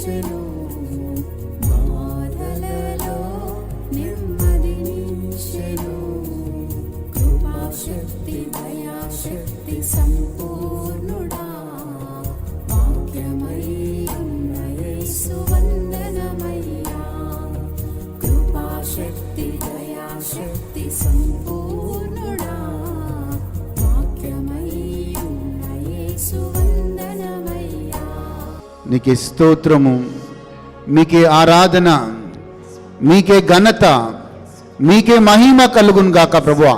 నిలిచెను, బాధలలో నెమ్మది నిలిచెను. కృపాశక్తి దయాశక్తి సంపూర్ణుడా, వాక్యమై ఉన్న యేసు వందనమయ్యా. కృపాశక్తి దయాశక్తి సంపూర్ణుడా, వాక్యమై ఉన్న యేసు వందనమయ్యా. నీకే స్తోత్రము, మీకే ఆరాధన, మీకే ఘనత, మీకే మహిమ కలుగును గాక ప్రభువా.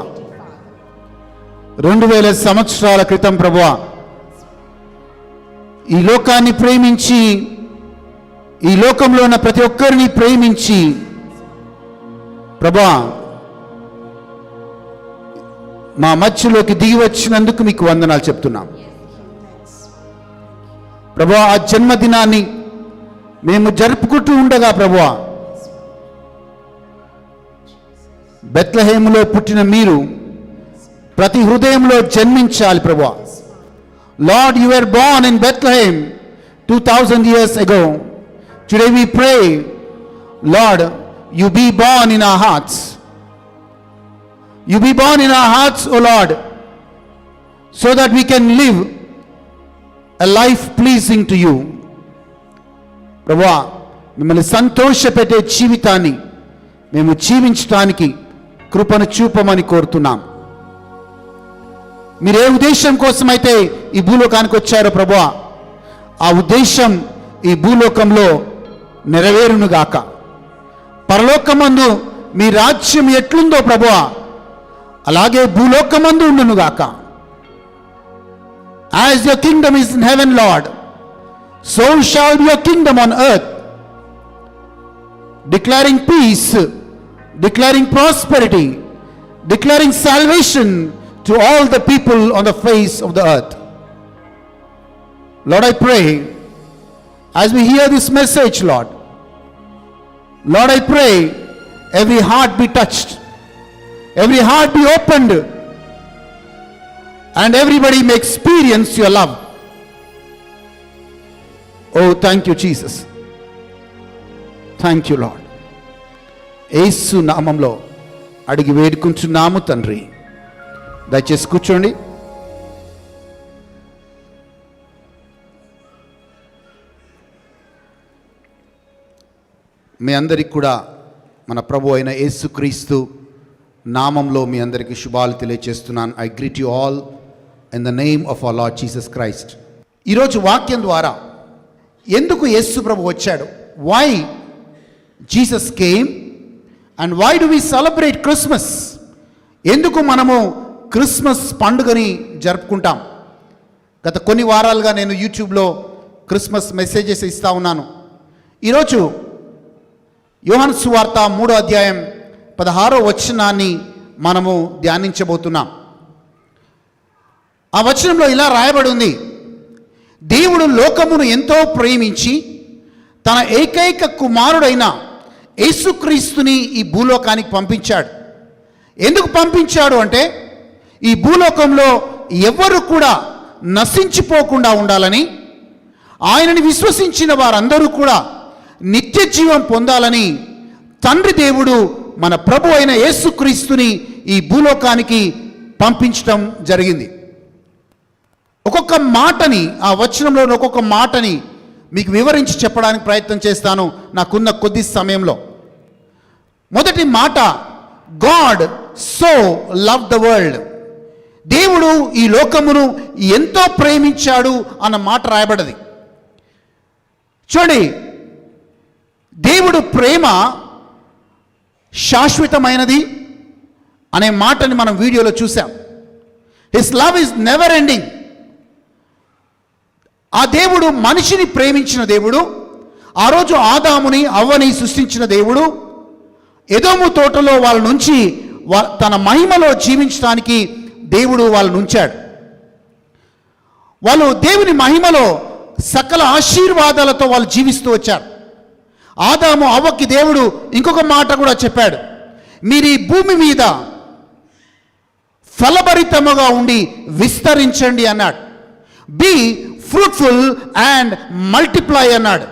2000 సంవత్సరాల క్రితం ప్రభువా ఈ లోకాన్ని ప్రేమించి, ఈ లోకంలో ఉన్న ప్రతి ఒక్కరిని ప్రేమించి ప్రభువా మా మధ్యలోకి దిగి వచ్చినందుకు మీకు వందనాలు చెప్తున్నాం ప్రభువా. ఆ జన్మదినాన్ని మేము జరుపుకుంటూ ఉండగా ప్రభువా, బెత్లెహేములో పుట్టిన మీరు ప్రతి హృదయంలో జన్మించాలి ప్రభువా. Lord, you were born in Bethlehem 2000 years ago. Today we pray, Lord, you be born in our hearts. You be born in our hearts, O Lord, so that we can live a life pleasing to you. ప్రభువా, మిమ్మల్ని సంతోషపెట్టే జీవితాన్ని మేము జీవించడానికి కృపను చూపమని కోరుతున్నాం. మీరు ఏ ఉద్దేశం కోసమైతే ఈ భూలోకానికి వచ్చారో ప్రభువా, ఆ ఉద్దేశం ఈ భూలోకంలో నెరవేరునుగాక. పరలోకమందు మీ రాజ్యం ఎట్లుందో ప్రభువా, అలాగే భూలోకమందు ఉండునుగాక. As your kingdom is in heaven, Lord, so shall be your kingdom on earth. Declaring peace, declaring prosperity, declaring salvation to all the people on the face of the earth. Lord, I pray, as we hear this message, Lord, I pray every heart be touched, every heart be opened, and everybody may experience your love. Oh, thank you, Jesus. Thank you, Lord. యేసు నామంలో అడిగి వేడుకుంటున్నాము తండ్రి. దయచేసి కూర్చోండి. మీ అందరికి కూడా మన ప్రభు అయిన యేసుక్రీస్తు నామంలో మీ అందరికీ శుభాలు తెలియజేస్తున్నాను. I greet you all in the name of our Lord Jesus Christ. ఈరోజు వాక్యం ద్వారా ఎందుకు యేసు ప్రభు వచ్చాడు, why Jesus came and why do we celebrate Christmas, ఎందుకు మనము క్రిస్మస్ పండుగని జరుపుకుంటాం. గత కొన్ని వారాలుగా నేను యూట్యూబ్లో క్రిస్మస్ మెసేజెస్ ఇస్తూ ఉన్నాను. ఈరోజు యోహాను సువార్త 3వ అధ్యాయం 16వ వచనాన్ని మనము ధ్యానించబోతున్నాం. ఆ వచనంలో ఇలా రాయబడి ఉంది, దేవుడు లోకమును ఎంతో ప్రేమించి తన ఏకైక కుమారుడైన యేసుక్రీస్తుని ఈ భూలోకానికి పంపించాడు. ఎందుకు పంపించాడు అంటే, ఈ భూలోకంలో ఎవ్వరు కూడా నశించిపోకుండా ఉండాలని, ఆయనని విశ్వసించిన వారందరూ కూడా నిత్య జీవం పొందాలని తండ్రి దేవుడు మన ప్రభు అయిన యేసుక్రీస్తుని ఈ భూలోకానికి పంపించడం జరిగింది. ఒక్కొక్క మాటని, ఆ వచనంలో ఒక్కొక్క మాటని మీకు వివరించి చెప్పడానికి ప్రయత్నం చేస్తాను నాకున్న కొద్ది సమయంలో. మొదటి మాట, God so love the world. దేవుడు ఈ లోకమును ఎంతో ప్రేమించాడు అన్న మాట రాయబడ్డది. చూడండి, దేవుడు ప్రేమ శాశ్వతమైనది అనే మాటని మనం వీడియోలో చూసాం. His love is never ending. ఆ దేవుడు మనిషిని ప్రేమించిన దేవుడు, ఆ రోజు ఆదాముని అవ్వని సృష్టించిన దేవుడు, ఎదోము తోటలో వాళ్ళ నుంచి తన మహిమలో జీవించడానికి దేవుడు వాళ్ళని ఉంచాడు. వాళ్ళు దేవుని మహిమలో సకల ఆశీర్వాదాలతో వాళ్ళు జీవిస్తూ వచ్చారు. ఆదాము అవ్వకి దేవుడు ఇంకొక మాట కూడా చెప్పాడు, మీరు ఈ భూమి మీద ఫలభరితముగా ఉండి విస్తరించండి అన్నాడు. బీ ఫ్రూట్ఫుల్ అండ్ మల్టిప్లై అన్నాడు.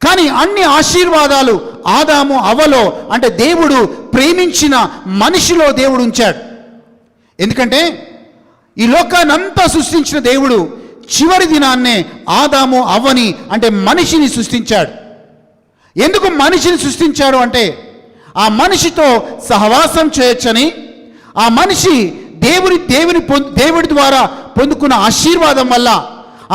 కానీ అన్ని ఆశీర్వాదాలు ఆదాము అవ్వలో, అంటే దేవుడు ప్రేమించిన మనిషిలో దేవుడు ఉంచాడు. ఎందుకంటే ఈ లోకాన్నంతా సృష్టించిన దేవుడు చివరి దినాన్నే ఆదాము అవ్వని, అంటే మనిషిని సృష్టించాడు. ఎందుకు మనిషిని సృష్టించాడు అంటే ఆ మనిషితో సహవాసం చేయొచ్చని, ఆ మనిషి దేవుడి ద్వారా పొందుకున్న ఆశీర్వాదం వల్ల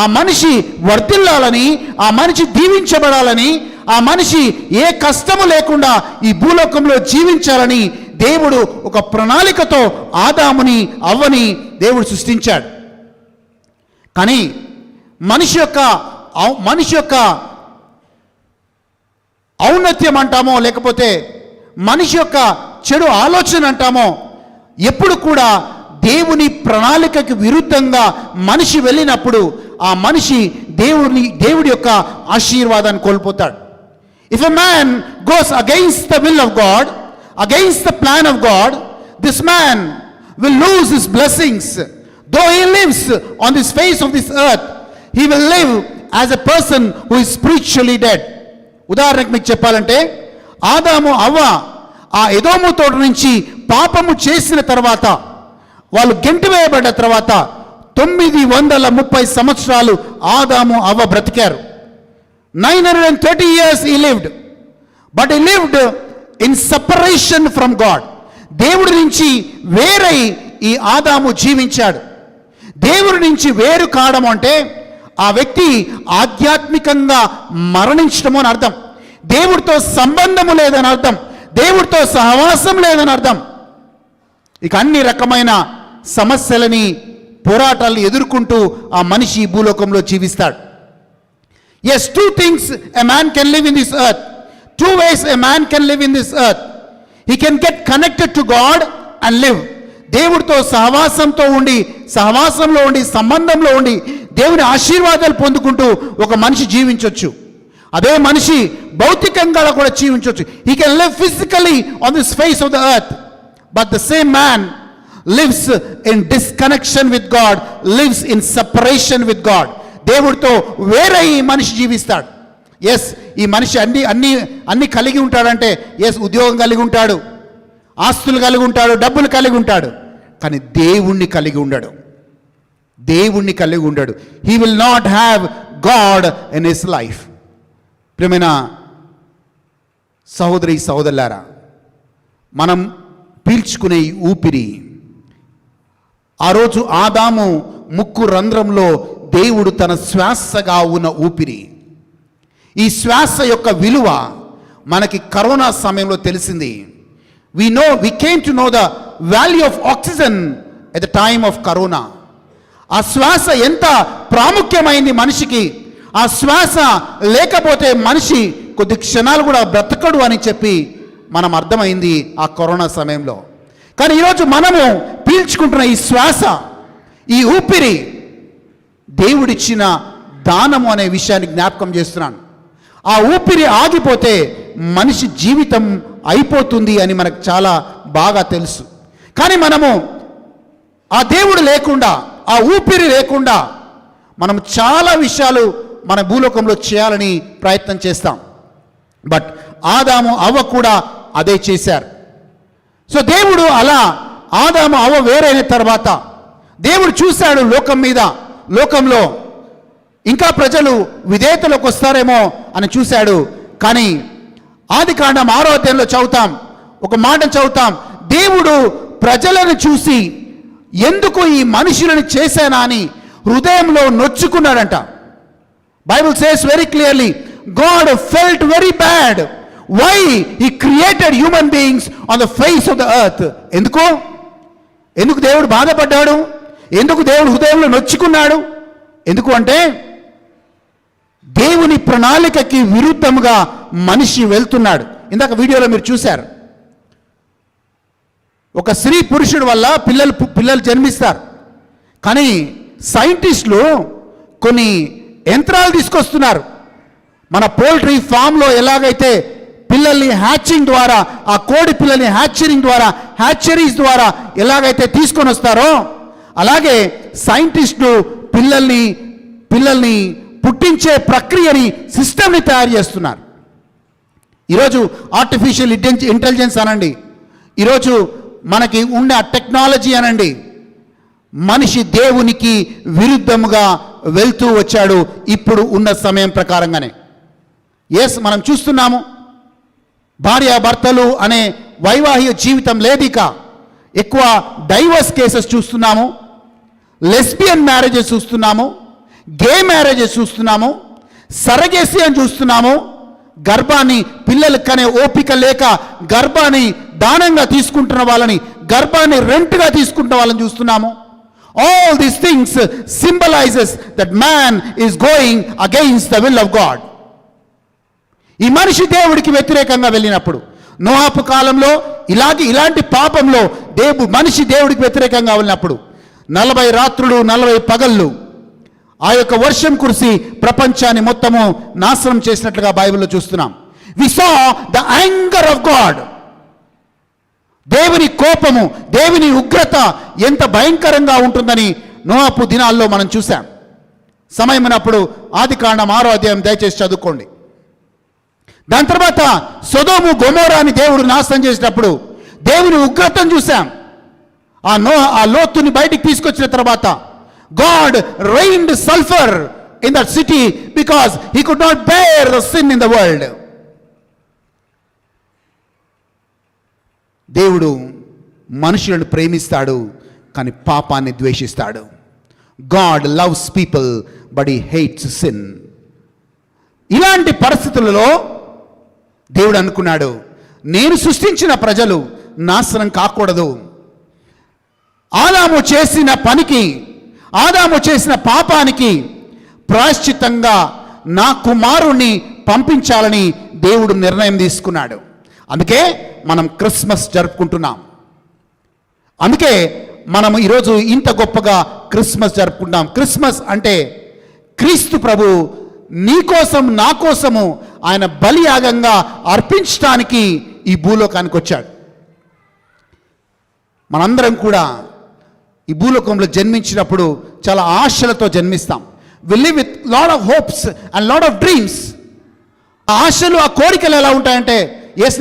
ఆ మనిషి వర్ధిల్లాలని, ఆ మనిషి దీవించబడాలని, ఆ మనిషి ఏ కష్టము లేకుండా ఈ భూలోకంలో జీవించాలని దేవుడు ఒక ప్రణాళికతో ఆదాముని అవ్వని దేవుడు సృష్టించాడు. కానీ మనిషి యొక్క ఔన్నత్యం అంటామో, లేకపోతే మనిషి యొక్క చెడు ఆలోచన అంటామో, ఎప్పుడు కూడా దేవుని ప్రణాళికకి విరుద్ధంగా మనిషి వెళ్ళినప్పుడు ఆ మనిషి దేవుడి యొక్క ఆశీర్వాదాన్ని కోల్పోతాడు. If a man goes against the will of God, against the plan of God, this man will lose his blessings. Though he lives on this face of this earth, he will live as a person who is spiritually dead. ఉదాహరణకు మీకు చెప్పాలంటే ఆదాము అవ్వ ఆ ఎదోము తోట నుంచి పాపము చేసిన తర్వాత, వాళ్ళు గెంటివేయబడ్డ తర్వాత 930 సంవత్సరాలు ఆదాము అవ్వ బ్రతికారు. 930 years he lived, but he lived in separation from God. దేవుడి నుంచి వేరై ఈ ఆదాము జీవించాడు. దేవుడి నుంచి వేరు కావడం అంటే ఆ వ్యక్తి ఆధ్యాత్మికంగా మరణించడము అని అర్థం. దేవుడితో సంబంధము లేదని అర్థం, దేవుడితో సహవాసం లేదని అర్థం. ఇక అన్ని రకమైన సమస్యలని, పోరాటాలను ఎదుర్కొంటూ ఆ మనిషి ఈ భూలోకంలో జీవిస్తాడు. Yes, two things a man can live in this earth. Two ways a man can live in this earth. He can get connected to God and live. దేవుడితో సహవాసంలో ఉండి సంబంధంలో ఉండి దేవుని ఆశీర్వాదాలు పొందుకుంటూ ఒక మనిషి జీవించవచ్చు. అదే మనిషి భౌతికంగా కూడా జీవించవచ్చు. He can live physically on this face of the earth, but the same man lives in disconnection with God, lives in separation with God. దేవుడితో వేరే ఈ మనిషి జీవిస్తాడు. ఎస్, ఈ మనిషి అన్ని కలిగి ఉంటాడంటే, ఎస్, ఉద్యోగం కలిగి ఉంటాడు, ఆస్తులు కలిగి ఉంటాడు, డబ్బులు కలిగి ఉంటాడు, కానీ దేవుణ్ణి కలిగి ఉండడు. He will not have God in his life. ప్రియమైన సహోదరులారా, మనం పీల్చుకునే ఈ ఊపిరి, ఆ రోజు ఆదాము ముక్కు రంధ్రంలో దేవుడు తన శ్వాసగా ఉన్న ఊపిరి, ఈ శ్వాస యొక్క విలువ మనకి కరోనా సమయంలో తెలిసింది. we came to know the value of oxygen at the time of corona. ఆ శ్వాస ఎంత ప్రాముఖ్యమైంది మనిషికి. ఆ శ్వాస లేకపోతే మనిషి కొద్ది క్షణాలు కూడా బ్రతకడు అని చెప్పి మనం అర్థమైంది ఆ కరోనా సమయంలో. కానీ ఈరోజు మనము పీల్చుకుంటున్న ఈ శ్వాస, ఈ ఊపిరి దేవుడిచ్చిన దానము అనే విషయాన్ని జ్ఞాపకం చేస్తున్నాను. ఆ ఊపిరి ఆగిపోతే మనిషి జీవితం అయిపోతుంది అని మనకు చాలా బాగా తెలుసు. కానీ మనము ఆ దేవుడు లేకుండా, ఆ ఊపిరి లేకుండా మనం చాలా విషయాలు మన భూలోకంలో చేయాలని ప్రయత్నం చేస్తాం. బట్ ఆదాము అవ్వ కూడా అదే చేశారు. సో దేవుడు అలా ఆదాము అవ్వ వేరైన తర్వాత దేవుడు చూశాడు లోకంలో ఇంకా ప్రజలు విధేయతలోకి వస్తారేమో అని చూశాడు. కానీ ఆదికాండం 6వ అధ్యాయంలో చదువుతాం, ఒక మాట చదువుతాం, దేవుడు ప్రజలను చూసి ఎందుకు ఈ మనుషులను చేశానా అని హృదయంలో నొచ్చుకున్నాడంట. Bible says very clearly, God felt very bad why he created human beings on the face of the earth. ఎందుకు దేవుడు బాధపడ్డాడు? ఎందుకు దేవుడు హృదయంలో నొచ్చుకున్నాడు? ఎందుకు అంటే దేవుని ప్రణాళికకి విరుద్ధంగా మనిషి వెళ్తున్నాడు. ఇందాక వీడియోలో మీరు చూశారు, ఒక స్త్రీ పురుషుడు వల్ల పిల్లలు జన్మిస్తారు. కానీ సైంటిస్టులు కొన్ని యంత్రాలు తీసుకొస్తున్నారు. మన పోల్ట్రీ ఫామ్లో ఎలాగైతే పిల్లల్ని హ్యాచింగ్ ద్వారా, ఆ కోడి పిల్లల్ని హ్యాచరీస్ ద్వారా ఎలాగైతే తీసుకొని వస్తారో, అలాగే సైంటిస్టులు పిల్లల్ని పుట్టించే ప్రక్రియని, సిస్టమ్ని తయారు చేస్తున్నారు. ఈరోజు ఆర్టిఫిషియల్ ఇంటెలిజెన్స్ అనండి, ఈరోజు మనకి ఉన్న టెక్నాలజీ అనండి, మనిషి దేవునికి విరుద్ధముగా వెళ్తూ వచ్చాడు ఇప్పుడు ఉన్న సమయం ప్రకారంగానే. మనం చూస్తున్నాము, భార్యాభర్తలు అనే వైవాహిక జీవితం లేదిక, ఎక్కువ డైవర్స్ కేసెస్ చూస్తున్నాము, లెస్బియన్ మ్యారేజెస్ చూస్తున్నాము, గే మ్యారేజెస్ చూస్తున్నాము, సరగేసి అని చూస్తున్నాము, గర్భాన్ని పిల్లలు కనే ఓపిక లేక గర్భాన్ని దానంగా తీసుకుంటున్న వాళ్ళని, గర్భాన్ని రెంట్గా తీసుకుంటున్న వాళ్ళని చూస్తున్నాము. All these things symbolizes that man is going against the will of God. ఈ మనిషి దేవుడికి వ్యతిరేకంగా వెళ్ళినప్పుడు, నోహపు కాలంలో ఇలాంటి పాపంలో మనిషి దేవుడికి వ్యతిరేకంగా వెళ్ళినప్పుడు 40 రాత్రులు 40 పగళ్ళు ఆ యొక్క వర్షం కురిసి ప్రపంచాన్ని మొత్తము నాశనం చేసినట్లుగా బైబిల్లో చూస్తున్నాం. We saw the anger of God. దేవుని కోపము, దేవుని ఉగ్రత ఎంత భయంకరంగా ఉంటుందని నోహపు దినాల్లో మనం చూసాం. సమయం ఉన్నప్పుడు ఆదికాండం 6వ అధ్యాయం దయచేసి చదువుకోండి. దాని తర్వాత సొదొము గొమొరాని దేవుడు నాశనం చేసినప్పుడు దేవుని ఉగ్రతను చూసాం. ఆ లోతుని బయటికి తీసుకొచ్చిన తర్వాత God rained sulfur in that city because he could not bear the sin in the world. దేవుడు మనుషులను ప్రేమిస్తాడు కానీ పాపాన్ని ద్వేషిస్తాడు. God loves people but he hates sin. ఇలాంటి పరిస్థితులలో దేవుడు అనుకున్నాడు, నేను సృష్టించిన ప్రజలు నాశనం కాకూడదు. ఆదాము చేసిన పనికి, ఆదాము చేసిన పాపానికి ప్రాయశ్చిత్తంగా నా కుమారుణ్ణి పంపించాలని దేవుడు నిర్ణయం తీసుకున్నాడు. అందుకే మనం క్రిస్మస్ జరుపుకుంటున్నాం. అందుకే మనం ఈరోజు ఇంత గొప్పగా క్రిస్మస్ జరుపుకుంటాం. క్రిస్మస్ అంటే క్రీస్తు ప్రభు నీ కోసం నా కోసము ఆయన బలియాగంగా అర్పించడానికి ఈ భూలోకానికి వచ్చాడు. మనందరం కూడా ఈ భూలోకంలో జన్మించినప్పుడు చాలా ఆశలతో జన్మిస్తాం. We live with lot of hopes and lot of dreams. ఆ ఆశలు, ఆ కోరికలు ఎలా ఉంటాయంటే,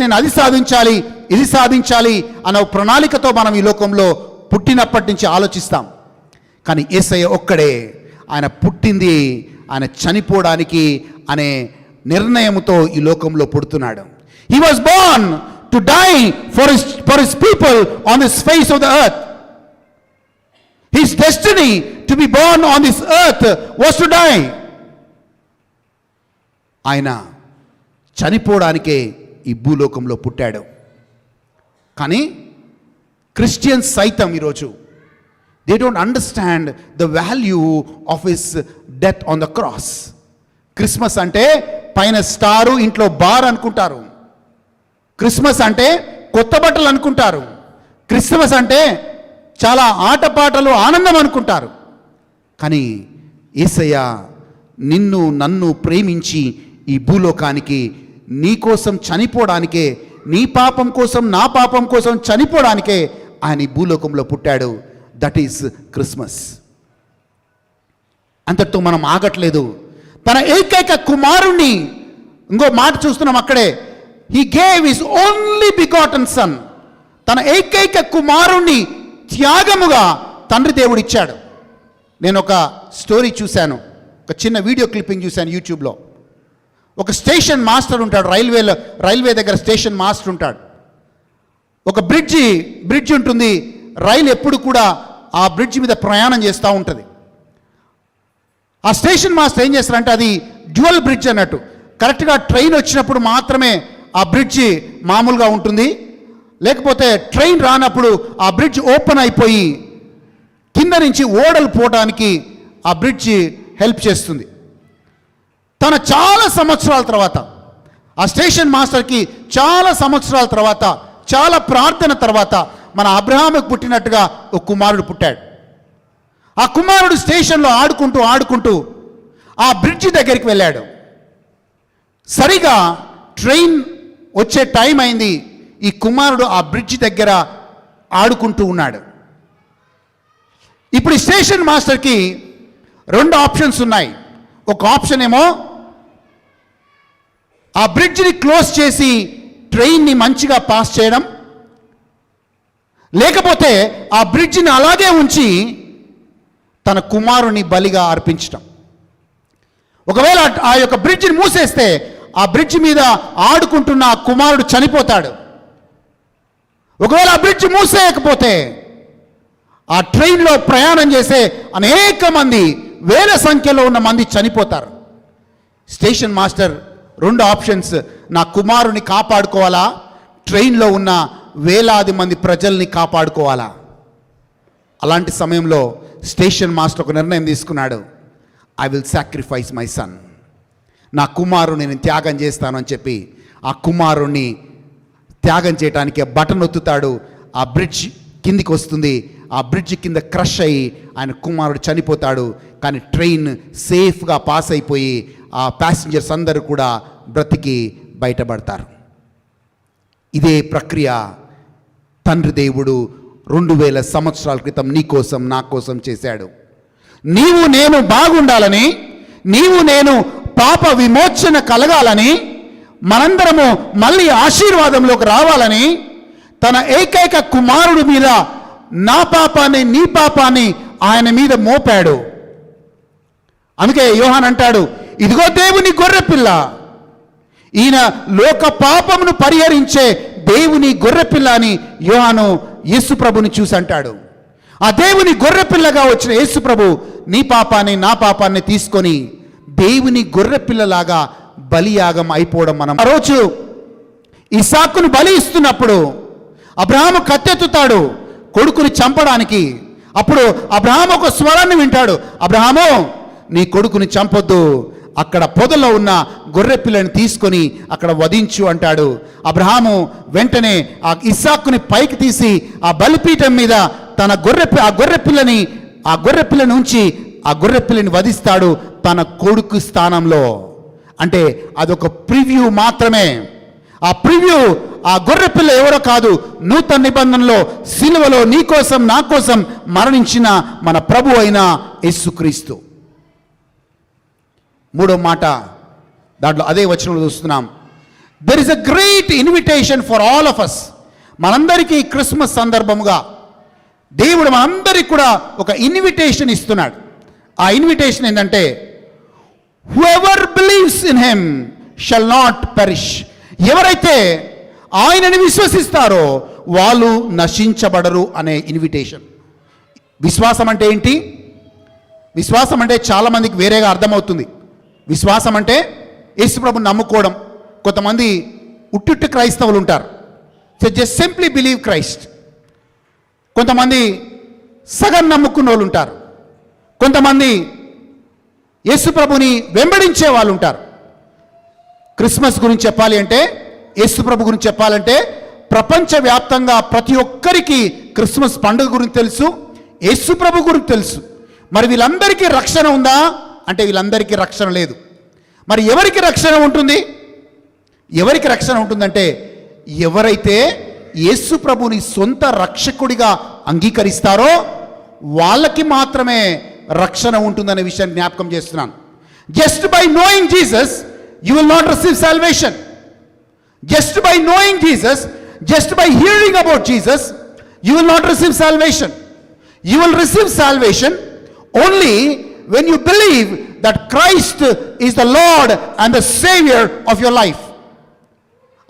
నేను అది సాధించాలి, ఇది సాధించాలి అనే ప్రణాళికతో మనం ఈ లోకంలో పుట్టినప్పటి నుంచి ఆలోచిస్తాం. కానీ యేసయ్య ఒక్కడే, ఆయన పుట్టింది ఆయన చనిపోవడానికి అనే నిర్ణయంతో ఈ లోకంలో పుడుతున్నాడు. He was born to die for his people on this face of the earth. His destiny to be born on this earth was to die. ఆయన చనిపోవడానికే ఈ భూలోకంలో పుట్టాడు. కానీ క్రిస్టియన్స్ సైతం ఈరోజు they don't understand the value of his death on the cross. Christmas అంటే పైన star, ఇంట్లో బార్ అనుకుంటారు. క్రిస్మస్ అంటే కొత్త బట్టలు అనుకుంటారు. క్రిస్మస్ అంటే చాలా ఆటపాటలు, ఆనందం అనుకుంటారు. కానీ యేసయ్య నిన్ను నన్ను ప్రేమించి ఈ భూలోకానికి నీ కోసం చనిపోవడానికే, నీ పాపం కోసం నా పాపం కోసం చనిపోవడానికే ఆయన ఈ భూలోకంలో పుట్టాడు. That is Christmas. అంతటితో మనం ఆగట్లేదు. తన ఏకైక కుమారుణ్ణి, ఇంకో మాట చూస్తున్నాం అక్కడే, he gave his only begotten sun. తన ఏకైక కుమారుణ్ణి త్యాగముగా తండ్రి దేవుడు ఇచ్చాడు. నేను ఒక స్టోరీ చూశాను, ఒక చిన్న వీడియో క్లిప్పింగ్ చూశాను యూట్యూబ్లో. ఒక స్టేషన్ మాస్టర్ ఉంటాడు, రైల్వే దగ్గర స్టేషన్ మాస్టర్ ఉంటాడు. ఒక బ్రిడ్జ్ ఉంటుంది, రైలు ఎప్పుడు కూడా ఆ బ్రిడ్జ్ మీద ప్రయాణం చేస్తూ ఉంటుంది. ఆ స్టేషన్ మాస్టర్ ఏం చేస్తారంటే, అది డ్యూయల్ బ్రిడ్జ్ అన్నట్టు, కరెక్ట్గా ట్రైన్ వచ్చినప్పుడు మాత్రమే ఆ బ్రిడ్జి మామూలుగా ఉంటుంది, లేకపోతే ట్రైన్ రానప్పుడు ఆ బ్రిడ్జ్ ఓపెన్ అయిపోయి కింద నుంచి ఓడలు పోవడానికి ఆ బ్రిడ్జి హెల్ప్ చేస్తుంది. తన చాలా సంవత్సరాల తర్వాత, ఆ స్టేషన్ మాస్టర్కి చాలా సంవత్సరాల తర్వాత, చాలా ప్రార్థన తర్వాత మన అబ్రహాముకు పుట్టినట్టుగా ఒక కుమారుడు పుట్టాడు. ఆ కుమారుడు స్టేషన్లో ఆడుకుంటూ ఆ బ్రిడ్జి దగ్గరికి వెళ్ళాడు. సరిగా ట్రైన్ వచ్చే టైం అయింది. ఈ కుమారుడు ఆ బ్రిడ్జి దగ్గర ఆడుకుంటూ ఉన్నాడు. ఇప్పుడు స్టేషన్ మాస్టర్కి 2 ఆప్షన్స్ ఉన్నాయి. ఒక ఆప్షన్ ఏమో ఆ బ్రిడ్జ్ని క్లోజ్ చేసి ట్రైన్ని మంచిగా పాస్ చేయడం, లేకపోతే ఆ బ్రిడ్జిని అలాగే ఉంచి తన కుమారుని బలిగా అర్పించటం. ఒకవేళ ఆ యొక్క బ్రిడ్జిని మూసేస్తే ఆ బ్రిడ్జ్ మీద ఆడుకుంటున్న ఆ కుమారుడు చనిపోతాడు. ఒకవేళ ఆ బ్రిడ్జ్ మూసేయకపోతే ఆ ట్రైన్లో ప్రయాణం చేసే అనేక మంది, వేల సంఖ్యలో ఉన్న మంది చనిపోతారు. స్టేషన్ మాస్టర్ 2 ఆప్షన్స్, నా కుమారుని కాపాడుకోవాలా, ట్రైన్లో ఉన్న వేలాది మంది ప్రజల్ని కాపాడుకోవాలా. అలాంటి సమయంలో స్టేషన్ మాస్టర్ ఒక నిర్ణయం తీసుకున్నాడు. I will sacrifice my son. నా కుమారుని నేను త్యాగం చేస్తాను అని చెప్పి ఆ కుమారుణ్ణి త్యాగం చేయడానికి బటన్ ఒత్తుతాడు. ఆ బ్రిడ్జ్ కిందికి వస్తుంది. ఆ బ్రిడ్జ్ కింద క్రష్ అయ్యి ఆయన కుమారుడు చనిపోతాడు. కానీ ట్రైన్ సేఫ్గా పాస్ అయిపోయి ఆ ప్యాసింజర్స్ అందరూ కూడా బ్రతికి బయటపడతారు. ఇదే ప్రక్రియ తండ్రి దేవుడు 2000 సంవత్సరాల క్రితం నీ కోసం నా కోసం చేశాడు. నీవు నేను బాగుండాలని, నీవు నేను పాప విమోచన కలగాలని, మనందరము మళ్ళీ ఆశీర్వాదంలోకి రావాలని తన ఏకైక కుమారుడి మీద నా పాపాన్ని నీ పాపాన్ని ఆయన మీద మోపాడు. అందుకే యోహాన్ అంటాడు, ఇదిగో దేవుని గొర్రెపిల్ల, ఈయన లోక పాపమును పరిహరించే దేవుని గొర్రెపిల్ల అని యోహాను యేసుప్రభుని చూసి అంటాడు. ఆ దేవుని గొర్రెపిల్లగా వచ్చిన యేసుప్రభు నీ పాపాన్ని నా పాపాన్ని తీసుకొని దేవుని గొర్రెపిల్లలాగా బలియాగం అయిపోవడం. మనం ఆ రోజు ఇస్సాకును బలి ఇస్తున్నప్పుడు అబ్రహాము కత్తెత్తుతాడు కొడుకుని చంపడానికి. అప్పుడు అబ్రహాము ఒక స్వరాన్ని వింటాడు, అబ్రహాము నీ కొడుకుని చంపొద్దు, అక్కడ పొదలో ఉన్న గొర్రె పిల్లని తీసుకొని అక్కడ వధించు అంటాడు. అబ్రహాము వెంటనే ఆ ఇస్సాకుని పైకి తీసి ఆ బలిపీఠం మీద తన ఆ గొర్రె పిల్లని ఉంచి ఆ గొర్రె పిల్లని వధిస్తాడు తన కొడుకు స్థానంలో. అంటే అదొక ప్రివ్యూ మాత్రమే. ఆ ప్రివ్యూ, ఆ గొర్రె పిల్ల ఎవరో కాదు, నూతన నిబంధనలో సిలువలో నీ కోసం నా కోసం మరణించిన మన ప్రభు అయిన యేసుక్రీస్తు. 3వ మాట దాంట్లో అదే వచనంలో చూస్తున్నాం. There is a great invitation for all of us. మనందరికీ క్రిస్మస్ సందర్భముగా దేవుడు మనందరికీ కూడా ఒక ఇన్విటేషన్ ఇస్తున్నాడు. ఆ ఇన్విటేషన్ ఏంటంటే, whoever believes in him shall not perish. ఎవరైతే ఆయనని విశ్వసిస్తారో వాళ్ళు నశించబడరు అనే ఇన్విటేషన్. విశ్వాసం అంటే ఏంటి? విశ్వాసం అంటే చాలామందికి వేరేగా అర్థమవుతుంది. విశ్వాసం అంటే యేసుప్రభుని నమ్ముకోవడం. కొంతమంది ఉట్టిట్టు క్రైస్తవులు ఉంటారు, so just simply believe Christ. కొంతమంది సగం నమ్ముకున్న వాళ్ళు ఉంటారు. కొంతమంది యేసుప్రభుని వెంబడించే వాళ్ళు ఉంటారు. క్రిస్మస్ గురించి చెప్పాలి అంటే, యేసుప్రభు గురించి చెప్పాలంటే, ప్రపంచవ్యాప్తంగా ప్రతి ఒక్కరికి క్రిస్మస్ పండుగ గురించి తెలుసు, యేసుప్రభు గురించి తెలుసు. మరి వీళ్ళందరికీ రక్షణ ఉందా అంటే వీళ్ళందరికీ రక్షణ లేదు. మరి ఎవరికి రక్షణ ఉంటుంది? ఎవరికి రక్షణ ఉంటుందంటే, ఎవరైతే యేసు ప్రభుని సొంత రక్షకుడిగా అంగీకరిస్తారో వాళ్ళకి మాత్రమే రక్షణ ఉంటుందనే విషయాన్ని జ్ఞాపకం చేస్తున్నాను. Just by knowing Jesus you will not receive salvation. Just by knowing Jesus, just by hearing about Jesus you will not receive salvation. You will receive salvation only when you believe that Christ is the Lord and the Savior of your life.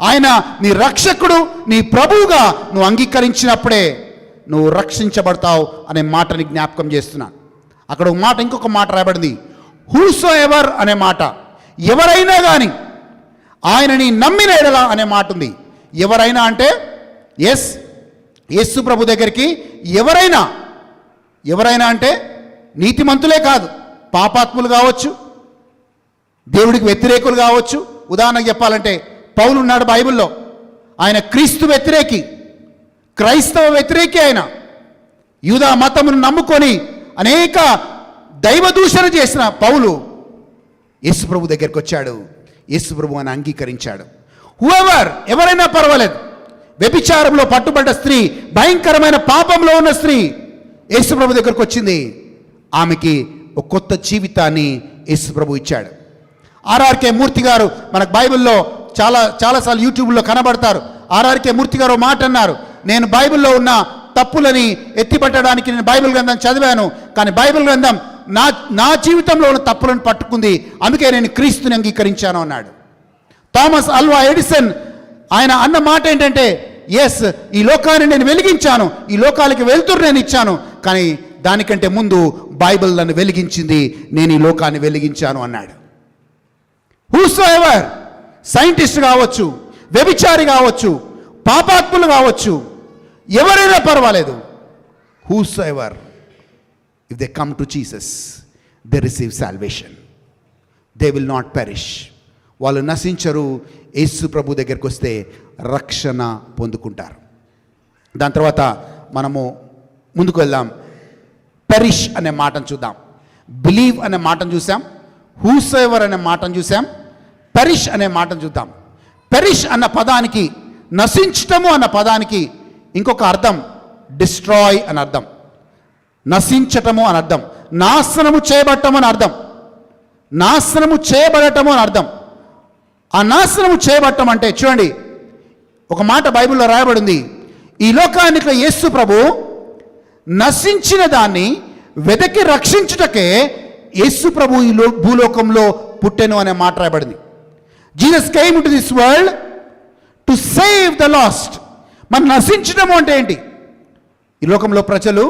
ఆయన నీ రక్షకుడు, నీ ప్రభువుగా నువ్వు అంగీకరించినప్పుడే నువ్వు రక్షించబడతావు అనే మాటని జ్ఞాపకం చేస్తున్నాను. అక్కడ ఒక మాట, ఇంకొక మాట రాయబడింది, హూసో ఎవర్ అనే మాట. ఎవరైనా కానీ ఆయనని నమ్మిన ఎడల అనే మాట ఉంది. ఎవరైనా అంటే యేసు ప్రభు దగ్గరికి ఎవరైనా అంటే నీతిమంతులే కాదు, పాపాత్ములు కావచ్చు, దేవుడికి వ్యతిరేకులు కావచ్చు. ఉదాహరణకు చెప్పాలంటే పౌలు ఉన్నాడు బైబిల్లో, ఆయన క్రీస్తు వ్యతిరేకి, క్రైస్తవ వ్యతిరేకి. ఆయన యూదా మతమును నమ్ముకొని అనేక దైవదూషణ చేసిన పౌలు యేసుప్రభు దగ్గరికి వచ్చాడు. యేసుప్రభు అని అంగీకరించాడు. ఎవరైనా పర్వాలేదు. వ్యభిచారంలో పట్టుబడ్డ స్త్రీ, భయంకరమైన పాపంలో ఉన్న స్త్రీ యేసుప్రభు దగ్గరకు వచ్చింది. ఆమెకి ఒక కొత్త జీవితాన్ని యేసు ప్రభు ఇచ్చాడు. ఆర్ఆర్కే మూర్తి గారు మనకు బైబిల్లో చాలాసార్లు యూట్యూబ్లో కనబడతారు. ఆర్ఆర్కే మూర్తి గారు మాట అన్నారు, నేను బైబిల్లో ఉన్న తప్పులని ఎత్తిపట్టడానికి నేను బైబిల్ గ్రంథం చదివాను, కానీ బైబిల్ గ్రంథం నా జీవితంలో ఉన్న తప్పులను పట్టుకుంది, అందుకే నేను క్రీస్తుని అంగీకరించాను అన్నాడు. థామస్ అల్వా ఎడిసన్ ఆయన అన్న మాట ఏంటంటే, ఎస్, ఈ లోకాన్ని నేను వెలిగించాను, ఈ లోకాలకి వెలుతురు నేను ఇచ్చాను, కానీ దానికంటే ముందు బైబిల్ నన్ను వెలిగించింది, నేను ఈ లోకాన్ని వెలిగించాను అన్నాడు. హూసో ఎవర్, సైంటిస్ట్ కావచ్చు, వ్యభిచారి కావచ్చు, పాపాత్ములు కావచ్చు, ఎవరైనా పర్వాలేదు, whoso ever, if they come to Jesus they receive salvation, they will not perish. వాళ్ళు నశించరు, యేసు ప్రభు దగ్గరికి వస్తే రక్షణ పొందుకుంటారు. దాని తర్వాత మనము ముందుకు వెళ్దాం. పెరిష్ అనే మాటను చూద్దాం. బిలీవ్ అనే మాటను చూసాం, హూసో ఎవర్ అనే మాటను చూసాం, పెరిష్ అనే మాటను చూద్దాం. పెరిష్ అన్న పదానికి, నశించటము అన్న పదానికి ఇంకొక అర్థం డిస్ట్రాయ్ అని అర్థం, నశించటము అని అర్థం, నాశనము చేయబడటము అని అర్థం, నాశనము చేయబడటము అని అర్థం. ఆ నాశనము చేయబడటం అంటే చూడండి, ఒక మాట బైబిల్లో రాయబడింది, ఈ లోకానికి యేసు ప్రభు నశించిన దాన్ని వెదకి రక్షించుటకే యేసు ప్రభు ఈ భూలోకంలో పుట్టెను అనే మాట రాయబడింది. Jesus came into this world to save the lost. మనం నశించడము అంటే ఏంటి? ఈ లోకంలో ప్రజలు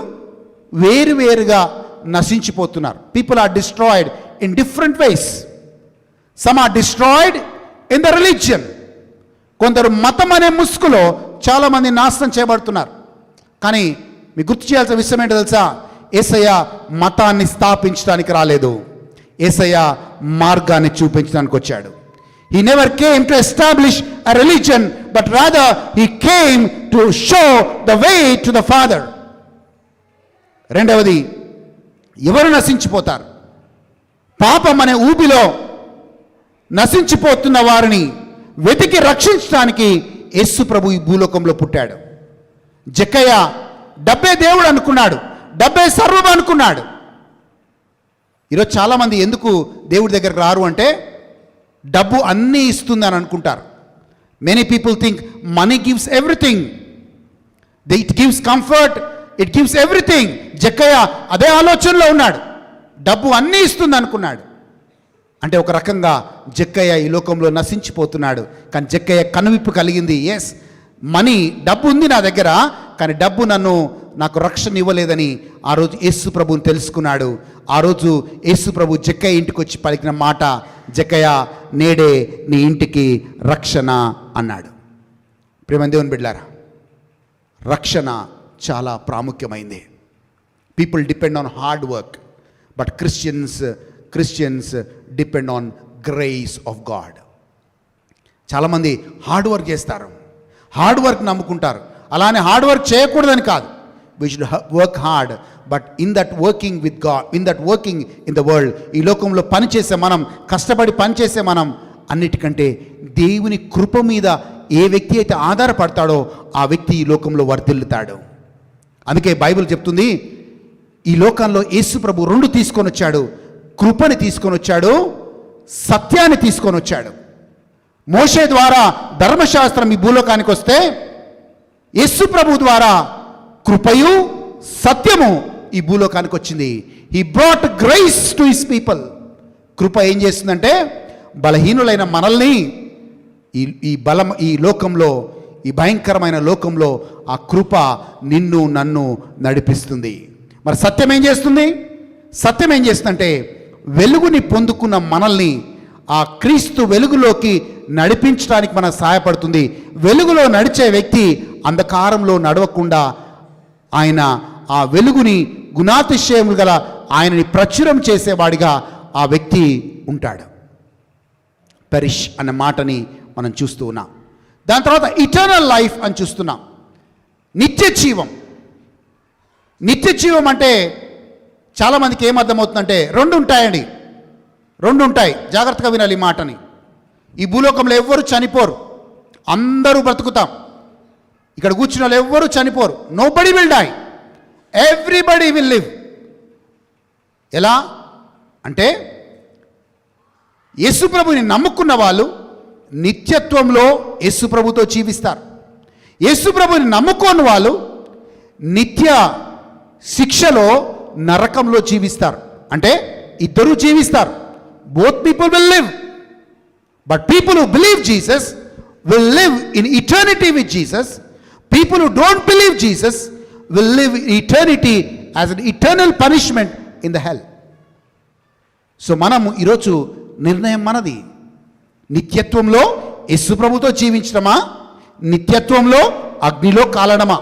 వేరువేరుగా నశించిపోతున్నారు. People are destroyed in different ways. Some are destroyed in the religion. కొందరు మతం అనే ముసుగులో చాలామంది నాశనం చేయబడుతున్నారు. కానీ మీకు గుర్తు చేయాల్సిన విషయం ఏంటో తెలుసా? యేసయ్య మతాన్ని స్థాపించడానికి రాలేదు, యేసయ్య మార్గాన్ని చూపించడానికి వచ్చాడు. He never came to establish a religion, but rather he came to show the way to the Father. రెండవది, ఎవరు నశించిపోతారు? పాపం అనే ఊబిలో నశించిపోతున్న వారిని వెతికి రక్షించడానికి యేసు ప్రభు ఈ భూలోకంలో పుట్టాడు. జక్కయ్య డబ్బే దేవుడు అనుకున్నాడు, డబ్బే సర్వం అనుకున్నాడు. ఈరోజు చాలామంది ఎందుకు దేవుడి దగ్గరకు రారు అంటే, డబ్బు అన్నీ ఇస్తుందని అనుకుంటారు. Many people think money gives everything, it gives comfort, it gives everything. జక్కయ్య అదే ఆలోచనలో ఉన్నాడు, డబ్బు అన్నీ ఇస్తుంది అనుకున్నాడు. అంటే ఒక రకంగా జక్కయ్య ఈ లోకంలో నశించిపోతున్నాడు. కానీ జక్కయ్య కనువిప్పు కలిగింది. ఎస్, మనీ, డబ్బు ఉంది నా దగ్గర, కానీ డబ్బు నాకు రక్షణ ఇవ్వలేదని ఆ రోజు యేసు ప్రభుని తెలుసుకున్నాడు. ఆ రోజు యేసు ప్రభు జక్కయ్య ఇంటికి వచ్చి పలికిన మాట, జక్కయ్య నేడే నీ ఇంటికి రక్షణ అన్నాడు. ప్రియమైన దేవుని బిడ్డలారా, రక్షణ చాలా ప్రాముఖ్యమైంది. People depend on hard work, but Christians depend on grace of God. చాలామంది హార్డ్ వర్క్ చేస్తారు, హార్డ్ వర్క్ నమ్ముకుంటారు. అలానే హార్డ్ వర్క్ చేయకూడదని కాదు, we should work hard, but in that working with God, in that working in the world, ఈ లోకంలో పనిచేసే మనం, కష్టపడి పనిచేసే మనం, అన్నిటికంటే దేవుని కృప మీద ఏ వ్యక్తి అయితే ఆధారపడతాడో ఆ వ్యక్తి ఈ లోకంలో వర్ధిల్లుతాడు. అందుకే బైబిల్ చెప్తుంది, ఈ లోకంలో యేసు ప్రభు రెండు తీసుకొని వచ్చాడు, కృపని తీసుకొని వచ్చాడు, సత్యాన్ని తీసుకొని వచ్చాడు. మోషే ద్వారా ధర్మశాస్త్రం ఈ భూలోకానికి వస్తే, యేసు ప్రభు ద్వారా కృపయు సత్యము ఈ భూలోకానికి వచ్చింది. He brought grace to his people. కృప ఏం చేస్తుందంటే, బలహీనులైన మనల్ని ఈ లోకంలో, ఈ భయంకరమైన లోకంలో ఆ కృప నిన్ను నన్ను నడిపిస్తుంది. మరి సత్యం ఏం చేస్తుంది? సత్యం ఏం చేస్తుందంటే, వెలుగుని పొందుకున్న మనల్ని ఆ క్రీస్తు వెలుగులోకి నడిపించడానికి మనకు సహాయపడుతుంది. వెలుగులో నడిచే వ్యక్తి అంధకారంలో నడవకుండా ఆయన ఆ వెలుగుని, గుణాతిశయములు గల ఆయనని ప్రచురం చేసేవాడిగా ఆ వ్యక్తి ఉంటాడు. పెరిష్ అన్న మాటని మనం చూస్తూ ఉన్నాం. దాని తర్వాత ఇటర్నల్ లైఫ్ అని చూస్తున్నాం. నిత్య జీవం. నిత్య జీవం అంటే చాలామందికి ఏమర్థమవుతుందంటే, రెండు ఉంటాయండి, రెండు ఉంటాయి. జాగ్రత్తగా వినాలి ఈ మాటని. ఈ భూలోకంలో ఎవ్వరు చనిపోరు, అందరూ బ్రతుకుతాం. ఇక్కడ కూర్చున్న వాళ్ళు ఎవ్వరూ చనిపోరు. Nobody will die, everybody will live. ఎలా అంటే, యేసుప్రభుని నమ్ముకున్న వాళ్ళు నిత్యత్వంలో యేసుప్రభుతో జీవిస్తారు. యేసుప్రభుని నమ్ముకోని వాళ్ళు నిత్య శిక్షలో నరకంలో జీవిస్తారు. అంటే ఇద్దరూ జీవిస్తారు. Both people will live, but people who believe Jesus will live in eternity with Jesus. People who don't believe Jesus will live in eternity as an eternal punishment in the hell. So మనము ఈరోజు నిర్ణయం మనది. నిత్యత్వంలో యేసుప్రభుతో జీవించడమా, నిత్యత్వంలో అగ్నిలో కాలడమా?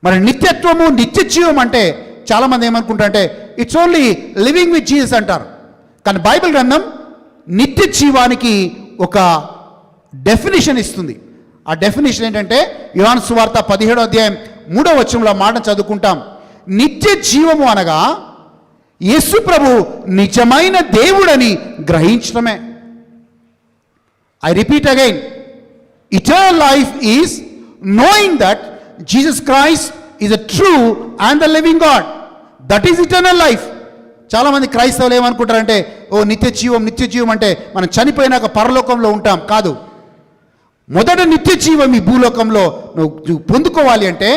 మరి నిత్యత్వము, నిత్య జీవం అంటే చాలామంది ఏమనుకుంటారంటే it's only living with Jesus అంటారు. కానీ బైబిల్ గ్రంథం నిత్య జీవానికి ఒక డెఫినిషన్ ఇస్తుంది. ఆ డెఫినిషన్ ఏంటంటే యోహాను సువార్త 17వ అధ్యాయం 3వ వచనంలో మాట చదువుకుంటాం. నిత్య జీవము అనగా యేసు ప్రభు నిజమైన దేవుడని గ్రహించడమే. I repeat again, eternal life is knowing that Jesus Christ is a true and the living God. That is eternal life. చాలామంది క్రైస్తవులు ఏమనుకుంటారంటే ఓ నిత్య జీవం అంటే మనం చనిపోయినాక పరలోకంలో ఉంటాం. కాదు. మొదట నిత్య జీవం ఈ భూలోకంలో నువ్వు పొందుకోవాలి అంటే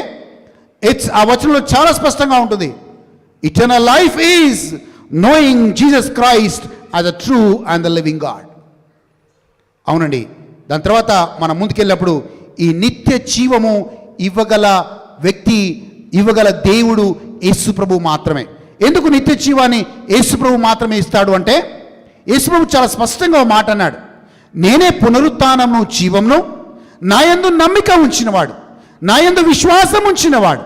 ఆ వచనంలో చాలా స్పష్టంగా ఉంటుంది. Eternal life is knowing Jesus Christ as a true and the living God. అవునండి. దాని తర్వాత మనం ముందుకెళ్ళినప్పుడు ఈ నిత్య జీవము ఇవ్వగల వ్యక్తి, ఇవ్వగల దేవుడు యేసుప్రభు మాత్రమే. ఎందుకు నిత్య జీవాన్ని యేసుప్రభు మాత్రమే ఇస్తాడు అంటే యేసుప్రభు చాలా స్పష్టంగా ఒక మాట అన్నాడు. నేనే పునరుత్థానము జీవమును, నాయందు నమ్మిక ఉంచినవాడు, నాయందు విశ్వాసం ఉంచినవాడు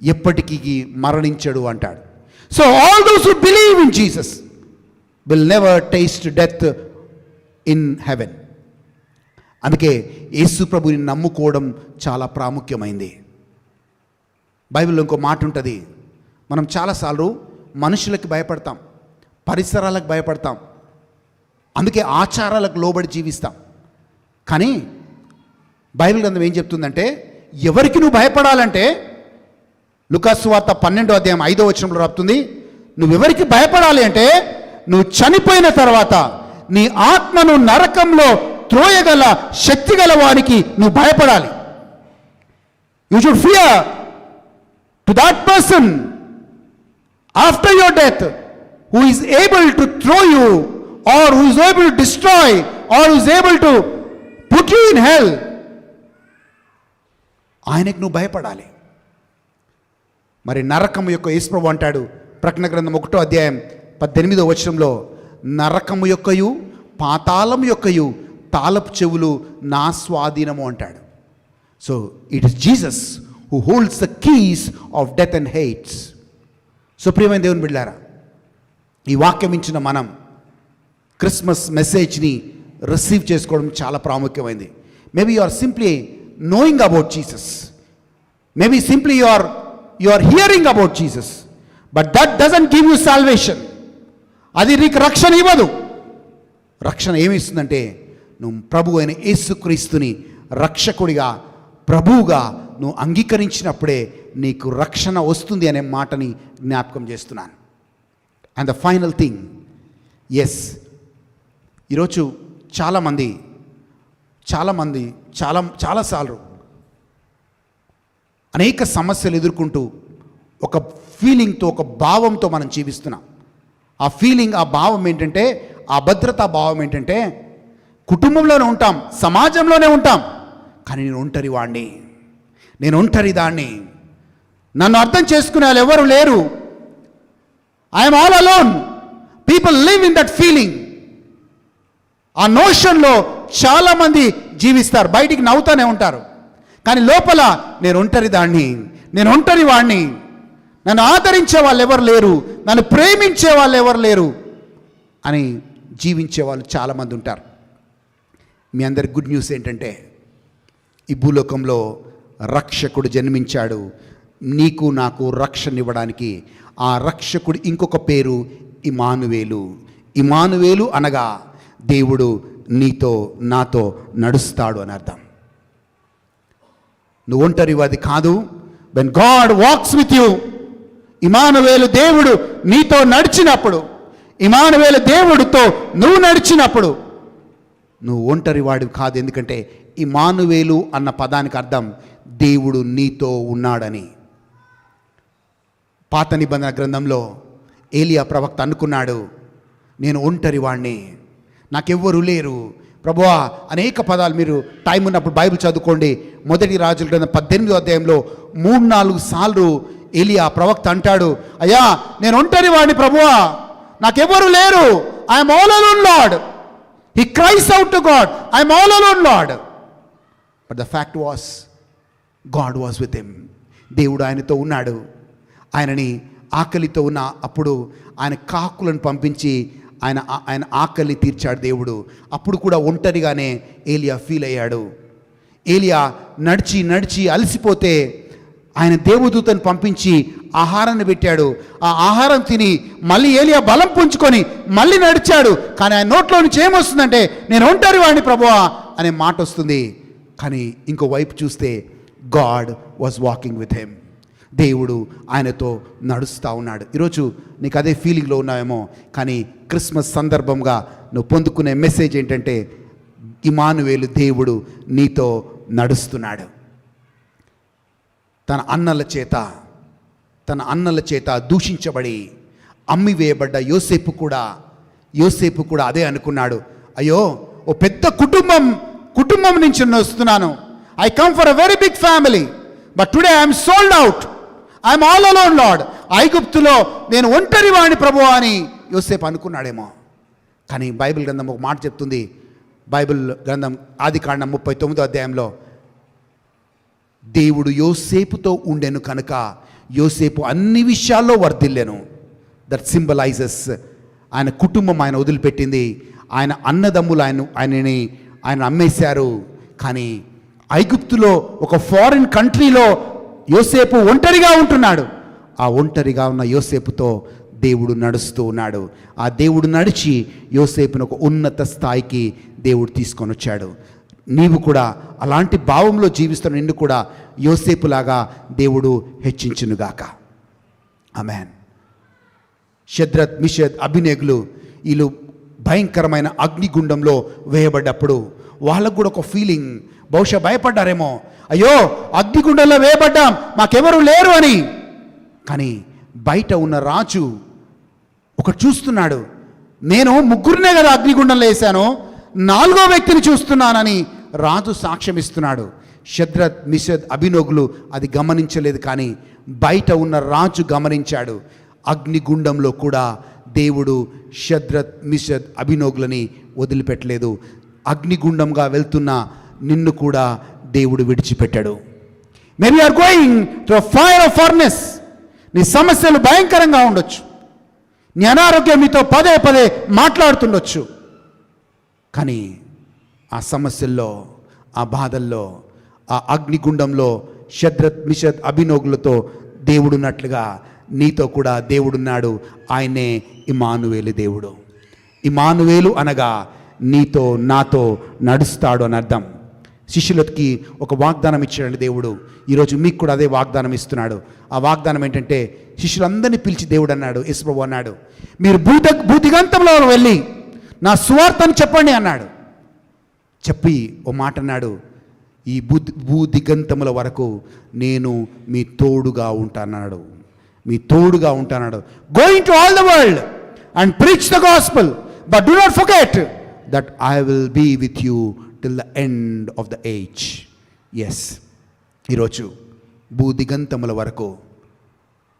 ఎప్పటికీ మరణించడు అంటాడు. So all those who believe in Jesus will never taste death in heaven. అందుకే యేసు ప్రభుని నమ్ముకోవడం చాలా ప్రాముఖ్యమైంది. బైబిల్లో ఇంకో మాట ఉంటుంది. మనం చాలాసార్లు మనుషులకు భయపడతాం, పరిసరాలకు భయపడతాం, అందుకే ఆచారాలకు లోబడి జీవిస్తాం. కానీ బైబిల్ గ్రంథం ఏం చెప్తుందంటే ఎవరికి నువ్వు భయపడాలంటే లూకాసు సువార్త 12వ అధ్యాయం 5వ వచనంలో రాస్తుంది. నువ్వెవరికి భయపడాలి అంటే నువ్వు చనిపోయిన తర్వాత నీ ఆత్మను నరకంలో త్రోయగల శక్తి గల వారికి నువ్వు భయపడాలి. You should fear to that person after your death who is able to throw you or who is able to destroy or who is able to put you in hell. ఆయనకు నువ్వు భయపడాలి. మరి నరకము యొక్క యేసుప్రభు అంటాడు ప్రకటన గ్రంథం 1వ అధ్యాయం 18వ వచనంలో, నరకము యొక్కయు పాతాళం యొక్కయు తాళపు చెవులు నా స్వాధీనము అంటాడు. So it is Jesus who holds the keys of death and Hades. So ప్రియమైన దేవుని బిడ్డలారా, ఈ వాక్యం ఇచ్చిన మనం క్రిస్మస్ మెసేజ్ని రిసీవ్ చేసుకోవడం చాలా ప్రాముఖ్యమైంది. Maybe you are simply knowing about Jesus, maybe simply you are hearing about Jesus, but that doesn't give you salvation. అది నీకు రక్షణ ఇవ్వదు. రక్షణ ఏమి ఇస్తుందంటే నువ్వు ప్రభు అయిన యేసుక్రీస్తుని రక్షకుడిగా, ప్రభువుగా నువ్వు అంగీకరించినప్పుడే నీకు రక్షణ వస్తుంది అనే మాటని జ్ఞాపకం చేస్తున్నాను. And the final thing, yes, ఈరోజు చాలామంది చాలాసార్లు అనేక సమస్యలు ఎదుర్కొంటూ ఒక ఫీలింగ్తో, ఒక భావంతో మనం జీవిస్తున్నాం. ఆ ఫీలింగ్, ఆ భావం ఏంటంటే, ఆ భద్రతా భావం ఏంటంటే, కుటుంబంలోనే ఉంటాం, సమాజంలోనే ఉంటాం, కానీ నేను ఒంటరి వాడిని, నేను ఒంటరి దాన్ని, నన్ను అర్థం చేసుకునే వాళ్ళు ఎవరు లేరు, I'm all alone. People live in that feeling. ఆ నోషన్లో చాలామంది జీవిస్తారు. బయటికి నవ్వుతూనే ఉంటారు, కానీ లోపల నేను ఒంటరి దాన్ని, నేను ఒంటరి వాడిని, నన్ను ఆదరించే వాళ్ళు ఎవరు లేరు, నన్ను ప్రేమించే వాళ్ళు ఎవరు లేరు అని జీవించే వాళ్ళు చాలామంది ఉంటారు. మీ అందరి గుడ్ న్యూస్ ఏంటంటే, ఈ భూలోకంలో రక్షకుడు జన్మించాడు నీకు నాకు రక్షణ ఇవ్వడానికి. ఆ రక్షకుడు ఇంకొక పేరు ఇమ్మానువేలు. ఇమ్మానువేలు అనగా దేవుడు నీతో నాతో నడుస్తాడు అని అర్థం. నువ్వు ఒంటరివాది కాదు. When God walks with you, ఇమ్మానువేలు దేవుడు నీతో నడిచినప్పుడు, ఇమ్మానుయేలు దేవుడితో నువ్వు నడిచినప్పుడు నువ్వు ఒంటరి వాడివి కాదు. ఎందుకంటే ఇమ్మానుయేలు అన్న పదానికి అర్థం దేవుడు నీతో ఉన్నాడని. పాత నిబంధన గ్రంథంలో ఏలియా ప్రవక్త అనుకున్నాడు, నేను ఒంటరి వాడిని, నాకెవ్వరూ లేరు ప్రభువా. అనేక పదాలు మీరు టైం ఉన్నప్పుడు బైబిల్ చదువుకోండి. మొదటి రాజుల గ్రంథం 18వ అధ్యాయంలో 3-4 సార్లు ఏలియా ప్రవక్త అంటాడు, అయ్యా నేను ఒంటరి వాడిని ప్రభువా, నాకెవ్వరూ లేరు. I'm all alone Lord. He cries out to God, I'm all alone Lord. But the fact was God was with him. దేవుడు ఆయనతో ఉన్నాడు. ఆయనని ఆకలితో ఉన్న అప్పుడు ఆయన కాకులను పంపించి ఆయన ఆకలి తీర్చాడు దేవుడు. అప్పుడు కూడా ఒంటరిగానే ఏలియా ఫీల్ అయ్యాడు. ఏలియా నడిచి నడిచి అలసిపోతే ఆయన దేవదూతను పంపించి ఆహారాన్ని పెట్టాడు. ఆ ఆహారం తిని మళ్ళీ ఏలియా బలం పుంజుకొని మళ్ళీ నడిచాడు. కానీ ఆయన నోట్లో నుంచి ఏమొస్తుందంటే నేను ఒంటరి వాడిని ప్రభువా అనే మాట వస్తుంది. కానీ ఇంకో వైపు చూస్తే God was walking with him. దేవుడు ఆయనతో నడుస్తూ ఉన్నాడు. ఈరోజు నీకు అదే ఫీలింగ్లో ఉన్నావేమో, కానీ క్రిస్మస్ సందర్భంగా నువ్వు పొందుకునే మెసేజ్ ఏంటంటే ఇమ్మానుయేలు దేవుడు నీతో నడుస్తున్నాడు. తన అన్నల చేత దూషించబడి అమ్మివేయబడ్డ యోసేపు కూడా అదే అనుకున్నాడు, అయ్యో ఓ పెద్ద కుటుంబం నుంచి వస్తున్నాను. I come for a very big family, but today I'm sold out, I'm all alone Lord. ఐగుప్తులో నేను ఒంటరి వాణి ప్రభువా అని యోసేపు అనుకున్నాడేమో. కానీ బైబిల్ గ్రంథం ఒక మాట చెప్తుంది. బైబిల్ గ్రంథం ఆదికాండం 39వ అధ్యాయంలో దేవుడు యోసేపుతో ఉండెను కనుక యోసేపు అన్ని విషయాల్లో వర్ధిల్లెను. దట్ సింబలైజెస్ ఆయన కుటుంబం ఆయన వదిలిపెట్టింది. ఆయన అన్నదమ్ములు ఆయన అమ్మేశారు. కానీ ఐగుప్తులో ఒక ఫారిన్ కంట్రీలో యోసేపు ఒంటరిగా ఉంటున్నాడు. ఆ ఒంటరిగా ఉన్న యోసేపుతో దేవుడు నడుస్తూ ఉన్నాడు. ఆ దేవుడు నడిచి యోసేపును ఒక ఉన్నత స్థాయికి దేవుడు తీసుకొని వచ్చాడు. నీవు కూడా అలాంటి భావంలో జీవిస్తున్న నిన్ను కూడా యోసేపులాగా దేవుడు హెచ్చించునుగాక. ఆమేన్. షద్రక్, మిషక్, అబేద్నెగోలు వీళ్ళు భయంకరమైన అగ్నిగుండంలో వేయబడ్డప్పుడు వాళ్ళకు కూడా ఒక ఫీలింగ్, బహుశా భయపడ్డారేమో, అయ్యో అగ్నిగుండంలో వేయబడ్డాం, మాకెవరు లేరు అని. కానీ బయట ఉన్న రాజు ఒకటి చూస్తున్నాడు, నేను ముగ్గురినే కదా అగ్నిగుండంలో వేశాను, 4వ వ్యక్తిని చూస్తున్నానని రాజు సాక్ష్యం ఇస్తున్నాడు. షద్రక్, మిషక్, అబేద్నెగోలు అది గమనించలేదు. కానీ బయట ఉన్న రాజు గమనించాడు. అగ్నిగుండంలో కూడా దేవుడు షద్రక్, మిషక్, అబేద్నెగోలని వదిలిపెట్టలేదు. అగ్నిగుండంగా వెళ్తున్న నిన్ను కూడా దేవుడు విడిచిపెట్టాడు. Maybe are going to a fire of furnace. నీ సమస్యలు భయంకరంగా ఉండొచ్చు, నీ అనారోగ్యం నీతో పదే మాట్లాడుతుండొచ్చు. కానీ ఆ సమస్యల్లో, ఆ బాధల్లో, ఆ అగ్నిగుండంలో షద్రక్, మిషక్, అబేద్నెగోలతో దేవుడున్నట్లుగా నీతో కూడా దేవుడున్నాడు. ఆయనే ఇమ్మానుయేలు దేవుడు. ఇమ్మానుయేలు అనగా నీతో నాతో నడుస్తాడు అని అర్థం. శిష్యులకి ఒక వాగ్దానం ఇచ్చాడు దేవుడు. ఈరోజు మీకు కూడా అదే వాగ్దానం ఇస్తున్నాడు. ఆ వాగ్దానం ఏంటంటే శిష్యులందరినీ పిలిచి దేవుడు అన్నాడు, యేసు ప్రభువు అన్నాడు, మీరు భూదిగంతంలో వెళ్ళి నా సువార్తను చెప్పండి అన్నాడు. చెప్పి ఓ మాట అన్నాడు, ఈ భూదిగంతముల వరకు నేను మీ తోడుగా ఉంటానన్నాడు. మీ తోడుగా ఉంటానన్నాడు. Going to all the world and preach the gospel, but do not forget that I will be with you till the end of the age. Yes, ఈరోజు భూదిగంతముల వరకు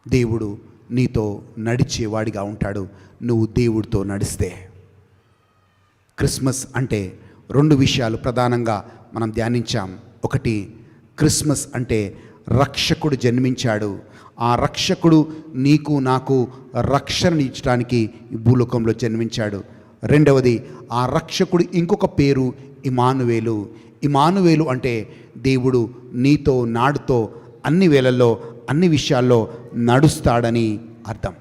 దేవుడు నీతో నడిచేవాడిగా ఉంటాడు, నువ్వు దేవుడితో నడిస్తే. క్రిస్మస్ అంటే 2 విషయాలు ప్రధానంగా మనం ధ్యానించాం. ఒకటి, క్రిస్మస్ అంటే రక్షకుడు జన్మించాడు. ఆ రక్షకుడు నీకు నాకు రక్షణనిచ్చడానికి ఈ భూలోకంలో జన్మించాడు. రెండవది, ఆ రక్షకుడు ఇంకొక పేరు ఇమ్మానుయేలు. ఇమ్మానుయేలు అంటే దేవుడు నీతో నాడుతో అన్ని వేళల్లో అన్ని విషయాల్లో నడుస్తాడని అర్థం.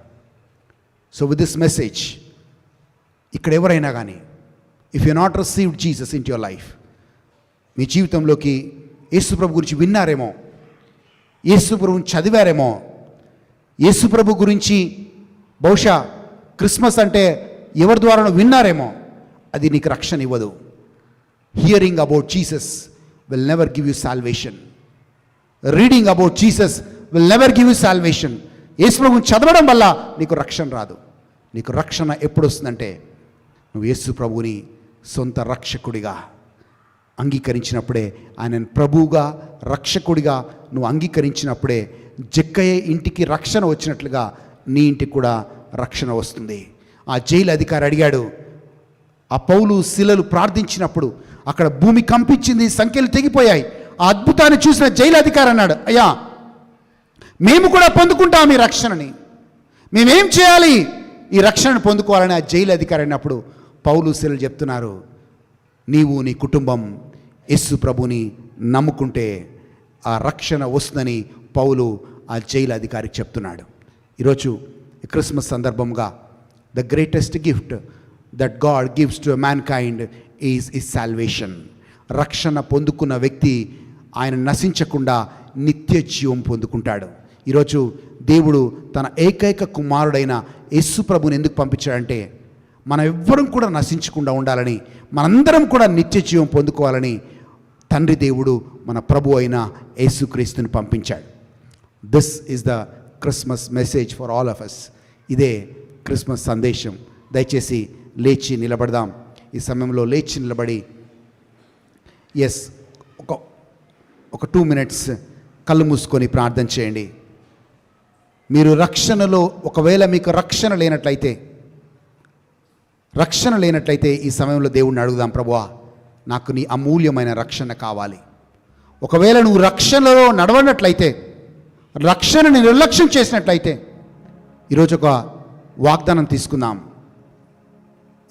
సో విత్ దిస్ మెసేజ్, ఇక్కడ ఎవరైనా కానీ if you not received Jesus in your life, మీ జీవితంలోకి యేసుప్రభు గురించి విన్నారేమో, యేసుప్రభుని చదివారేమో, యేసుప్రభు గురించి బహుశా క్రిస్మస్ అంటే ఎవరి ద్వారా విన్నారేమో, అది నీకు రక్షణ ఇవ్వదు. Hearing about Jesus will never give you salvation. Reading about Jesus will never give you salvation. యేసు ప్రభువుని చదవడం వల్ల నీకు రక్షణ రాదు. నీకు రక్షణ ఎప్పుడు వస్తుందంటే నువ్వు యేసు ప్రభువుని సొంత రక్షకుడిగా అంగీకరించినప్పుడే, ఆయనను ప్రభువుగా రక్షకుడిగా నువ్వు అంగీకరించినప్పుడే జక్కయ్య ఇంటికి రక్షణ వచ్చినట్లుగా నీ ఇంటికి కూడా రక్షణ వస్తుంది. ఆ జైలు అధికారి అడిగాడు, ఆ పౌలు శిలలు ప్రార్థించినప్పుడు అక్కడ భూమి కంపించింది, సంఖ్యలు తెగిపోయాయి. ఆ అద్భుతాన్ని చూసిన జైలు అధికారి అన్నాడు, అయ్యా మేము కూడా పొందుకుంటాం ఈ రక్షణని, మేమేం చేయాలి ఈ రక్షణను పొందుకోవాలని ఆ జైలు అధికారి అన్నప్పుడు పౌలు శిలలు చెప్తున్నారు, నీవు నీ కుటుంబం యేసు ప్రభుని నమ్ముకుంటే ఆ రక్షణ వస్తుందని పౌలు ఆ జైలు అధికారికి చెప్తున్నాడు. ఈరోజు క్రిస్మస్ సందర్భంగా the greatest gift that God gives to man kind is salvation. రక్షణ పొందుకున్న వ్యక్తి ఆయన నశించకుండా నిత్య జీవం పొందుకుంటాడు. ఈరోజు దేవుడు తన ఏకైక కుమారుడైన యేసు ప్రభుని ఎందుకు పంపించాడంటే మనం ఎవ్వరం కూడా నశించకుండా ఉండాలని, మనందరం కూడా నిత్య జీవం పొందుకోవాలని తండ్రి దేవుడు మన ప్రభు అయిన యేసుక్రీస్తుని పంపించాడు. This is the Christmas message for all of us. ఇదే క్రిస్మస్ సందేశం. దయచేసి లేచి నిలబడదాం. ఈ సమయంలో లేచి నిలబడి ఒక 2 minutes కళ్ళు మూసుకొని ప్రార్థన చేయండి. మీరు రక్షణలో ఒకవేళ మీకు రక్షణ లేనట్లయితే ఈ సమయంలో దేవుడిని అడుగుదాం, ప్రభువా నాకు నీ అమూల్యమైన రక్షణ కావాలి. ఒకవేళ నువ్వు రక్షణలో నడవనట్లయితే, రక్షణని నిర్లక్ష్యం చేసినట్లయితే ఈరోజు ఒక వాగ్దానం తీసుకుందాం.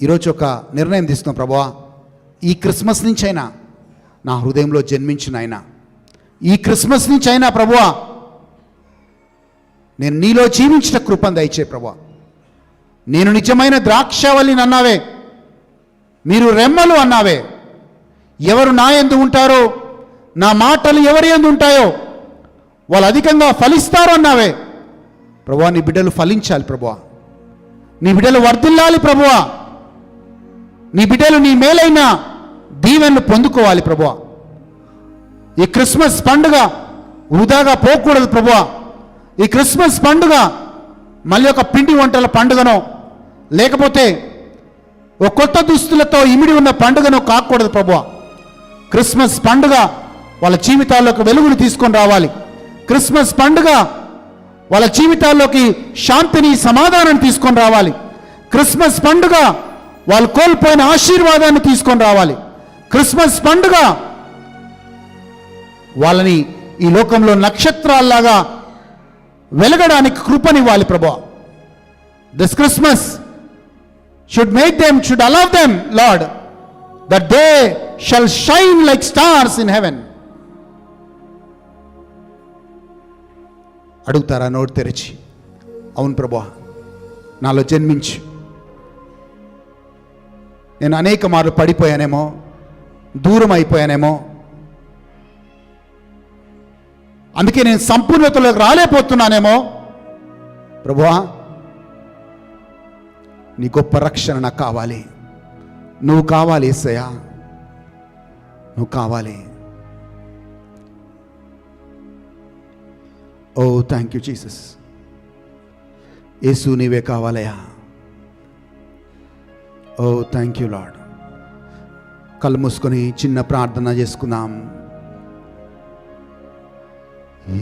ఈరోజు ఒక నిర్ణయం తీసుకుందాం, ప్రభువా ఈ క్రిస్మస్ నుంచి అయినా నా హృదయంలో జన్మించిన ఆయన, ఈ క్రిస్మస్ నుంచి అయినా ప్రభువా నేను నీలో జీవించిన కృపను దయచే ప్రభువా. నేను నిజమైన ద్రాక్షవల్లిని అన్నావే, మీరు రెమ్మలు అన్నావే, ఎవరు నా యందు ఉంటారో, నా మాటలు ఎవరి యందు ఉంటాయో వాళ్ళు అధికంగా ఫలిస్తారు అన్నావే. ప్రభువా నీ బిడ్డలు ఫలించాలి ప్రభువా, నీ బిడ్డలు వర్ధిల్లాలి ప్రభువా, నీ బిడ్డలు నీ మేలైన దీవెనలు పొందుకోవాలి ప్రభువా. ఈ క్రిస్మస్ పండుగ వృధాగా పోకూడదు ప్రభువా. ఈ క్రిస్మస్ పండుగ మళ్ళీ ఒక పిండి వంటల పండుగనో లేకపోతే ఒక కొత్త దుస్తులతో ఇమిడి ఉన్న పండుగను కాకూడదు ప్రభువా. క్రిస్మస్ పండుగ వాళ్ళ జీవితాల్లోకి వెలుగును తీసుకొని రావాలి. క్రిస్మస్ పండుగ వాళ్ళ జీవితాల్లోకి శాంతిని, సమాధానాన్ని తీసుకొని రావాలి. క్రిస్మస్ పండుగ వాళ్ళు కోల్పోయిన ఆశీర్వాదాన్ని తీసుకొని రావాలి. క్రిస్మస్ పండుగ వాళ్ళని ఈ లోకంలో నక్షత్రాల్లాగా వెలగడానికి కృపనివ్వాలి ప్రభువా. This Christmas should allow them, Lord, that they shall shine like stars in heaven. అడుగుతారా నోరు తెరిచి? అవును ప్రభువా నాలో జన్మించు. నేను అనేక మార్లు పడిపోయానేమో, దూరం అయిపోయానేమో, అందుకే నేను సంపూర్ణతలోకి రాలేకపోతున్నానేమో. ప్రభువా నీ గొప్ప రక్షణ నాకు కావాలి. నువ్వు కావాలి యేసయ్యా, నువ్వు కావాలి. ఓ థ్యాంక్ యూ జీసస్. యేసు నీవే కావాలయ్యా. ఓ థ్యాంక్ యూ లార్డ్. కళ్ళు మూసుకొని చిన్న ప్రార్థన చేసుకుందాం.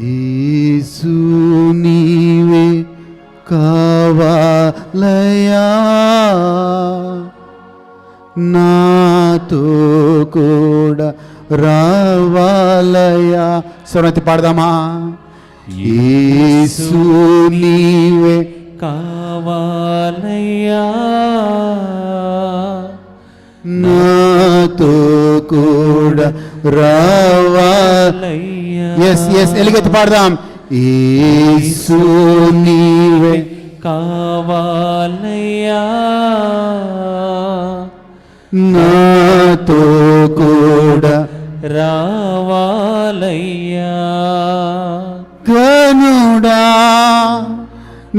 యేసు నీవే కావాలయ్యా, నాతో కూడా రావాలయ్యా. స్వరతి పాడదామా? యేసు నీవే కావాలయ్యా, నాతో కూడా రావాలయ్యా. ఎస్ ఎలుగెత్తి పాడదాం. యేసు నీవే కావాలయ్యా, నాతో కూడా రావాలయ్యా. కనుడా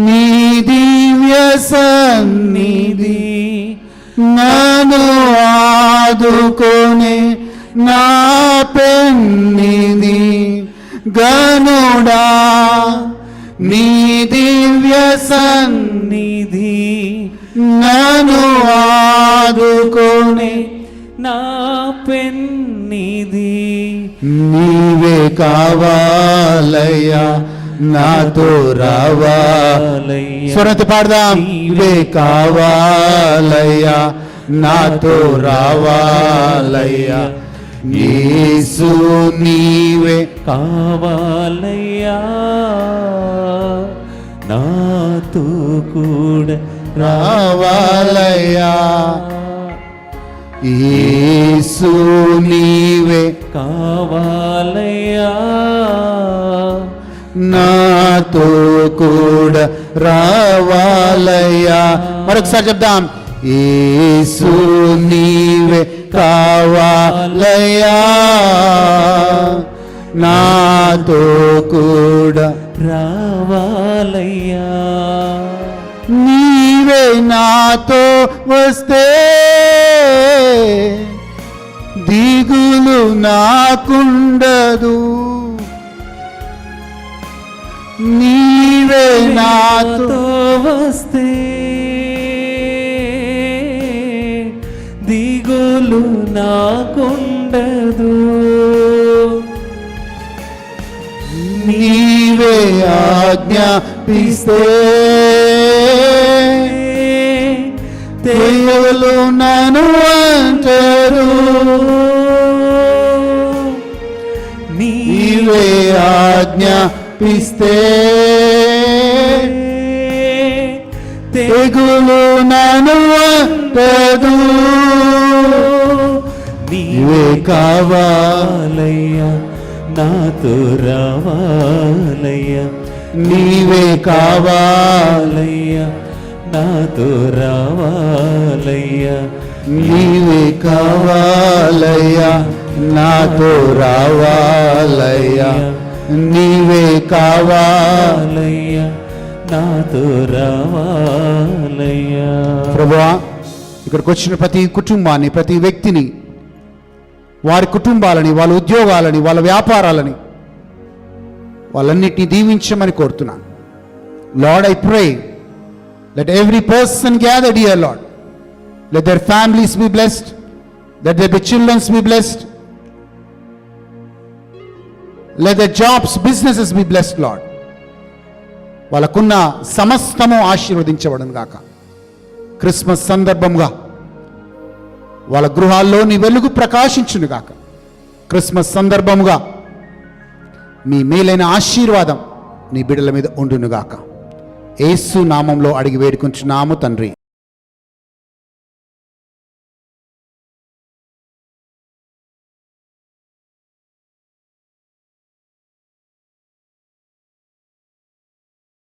నీ దివ్య సన్నిధిలో ఆదుకోనే నా పెన్నిది గనుడా నీ దివ్య సన్నిధి నన్ను ఆదుకోనే నా పెన్నిది నీవే కావాలయ్యా నాతో రావా స్వరతి పాడదాం నీవే కావాలయ్యా నాతో రావాలయ్యా యేసు నీవే కావాలయ్యా నాతో కూడా రావాలయ్యా యేసు నీవే కావాలయ్యా నాతో కూడా రావాలయ్యా మరొకసారి చెప్దాం యేసు నీవే కావాలయ్యా నాతో కూడా రావాలయ్యా నీవే నాతో వస్తే దిగులు నాకుండదు నీవే నాతో వస్తే దిగులు నాకుండదు నీవే ఆజ్ఞాపిస్తే తెగులు నన్ను అంటారు నీవే ఆజ్ఞాపిస్తే తెగులు నన్ను అంటదు నీవే కావాలయ్యా నాతో రావాలయ్యా నీవే కావాలయ్యా నాతో రావాలయ్యా నీవే కావాలయ్యా నాతో రావాలయ్యా నీవే కావాలయ్యా నాతో రావాలయ్యా ప్రభువా ఇక్కడికి వచ్చిన ప్రతి కుటుంబాన్ని ప్రతి వ్యక్తిని వారి కుటుంబాలని వాళ్ళ ఉద్యోగాలని వాళ్ళ వ్యాపారాలని వాళ్ళన్నిటినీ దీవించమని కోరుతున్నాను Lord I pray let every person gathered here Lord let their families be blessed let their be childrens be blessed let their jobs businesses be blessed Lord వాళ్ళకున్న సమస్తము ఆశీర్వదించబడును గాక క్రిస్మస్ సందర్భంగా వాళ్ళ గృహాల్లో నీ వెలుగు ప్రకాశించును గాక క్రిస్మస్ సందర్భముగా మీ మేలైన ఆశీర్వాదం నీ బిడ్డల మీద ఉండును గాక యేసు నామంలో అడిగి వేడుకుంటున్నాము తండ్రి.